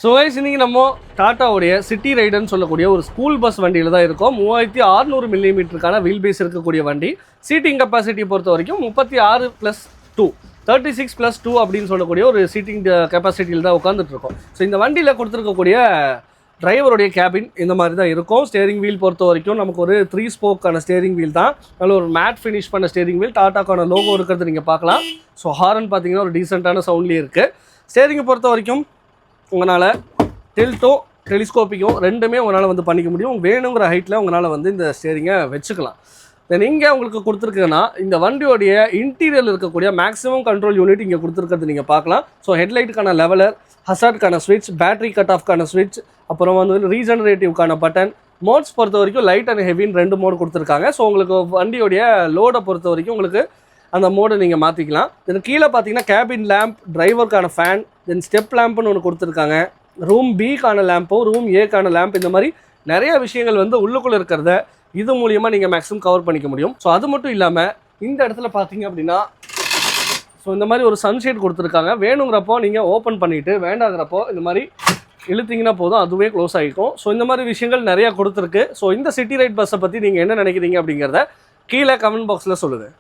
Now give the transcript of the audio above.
So guys இன்னைக்கு நம்ம டாட்டாவுடைய city ரைடர்னு சொல்லக்கூடிய ஒரு ஸ்கூல் பஸ் வண்டியில் தான் இருக்கும். 3600 மில்லிமீட்டருக்கான வீல் பேஸ் இருக்கக்கூடிய வண்டி. சீட்டிங் கெப்பாசிட்டி பொறுத்த வரைக்கும் 36+2 36+2 அப்படின்னு சொல்லக்கூடிய ஒரு சீட்டிங் கெப்பாசிட்டியில் தான் உட்காந்துட்டு இருக்கோம். ஸோ இந்த வண்டியில் கொடுத்துருக்கக்கூடிய டிரைவருடைய கேபின் இந்த மாதிரி தான் இருக்கும். ஸ்டேரிங் வீல் பொறுத்த வரைக்கும் நமக்கு ஒரு 3 ஸ்போக்கான ஸ்டேரிங் வீல் தான். நல்ல ஒரு மேட் ஃபினிஷ் பண்ண ஸ்டேரிங் வீல், டாட்டாக்கான லோகோ இருக்கிறது நீங்கள் பார்க்கலாம். ஸோ ஹாரன் பார்த்தீங்கன்னா ஒரு டீசெண்டான சவுண்ட்லேயே இருக்குது. ஸ்டேரிங்கை பொறுத்த வரைக்கும் உங்களால் டில்ட்டோ டெலிஸ்கோப்பிக்கும் ரெண்டுமே உங்களால் வந்து பண்ணிக்க முடியும். வேணுங்கிற ஹைட்டில் உங்களால் வந்து இந்த ஸ்டேரிங்கை வச்சுக்கலாம். தென் இங்கே உங்களுக்கு கொடுத்துருக்குன்னா இந்த வண்டியோடைய இன்டீரியரில் இருக்கக்கூடிய மேக்ஸிமம் கண்ட்ரோல் யூனிட் இங்கே கொடுத்துருக்கிறது நீங்கள் பார்க்கலாம். ஸோ ஹெட்லைட்டுக்கான லெவலர், ஹசார்ட்கான ஸ்விட்ச், பேட்டரி கட் ஆஃப்கான ஸ்விட்ச், அப்புறம் வந்து ரீஜெனரேட்டிவ்க்கான பட்டன். மோட்ஸ் பொறுத்த வரைக்கும் லைட் அண்ட் ஹெவின்னு 2 மோடு கொடுத்துருக்காங்க. ஸோ உங்களுக்கு வண்டியோடைய லோடை பொறுத்த வரைக்கும் உங்களுக்கு அந்த மோடை நீங்கள் மாற்றிக்கலாம். தென் கீழே பார்த்தீங்கன்னா கேபின் லேம்ப், டிரைவருக்கான ஃபேன், தென் ஸ்டெப் லேம்ப்னு ஒன்று கொடுத்துருக்காங்க. ரூம் பிக்கான லேம்போ, ரூம் ஏக்கான லேம்ப், இந்த மாதிரி நிறைய விஷயங்கள் வந்து உள்ளுக்குள்ளே இருக்கிறத இது மூலியமாக நீங்கள் மேக்ஸிமம் கவர் பண்ணிக்க முடியும். ஸோ அது மட்டும் இல்லாமல் இந்த இடத்துல பார்த்தீங்க அப்படின்னா ஸோ இந்த மாதிரி ஒரு சன்ஷேட் கொடுத்துருக்காங்க. வேணுங்கிறப்போ நீங்கள் ஓப்பன் பண்ணிவிட்டு வேண்டாங்கிறப்போ இந்த மாதிரி இழுத்தீங்கன்னா போதும், அதுவே க்ளோஸ் ஆகிக்கும். ஸோ இந்த மாதிரி விஷயங்கள் நிறையா கொடுத்துருக்கு. ஸோ இந்த சிட்டி ரைட் பஸ்ஸை பற்றி நீங்கள் என்ன நினைக்கிறீங்க அப்படிங்கிறத கீழே கமெண்ட் பாக்ஸில் சொல்லுங்கள்.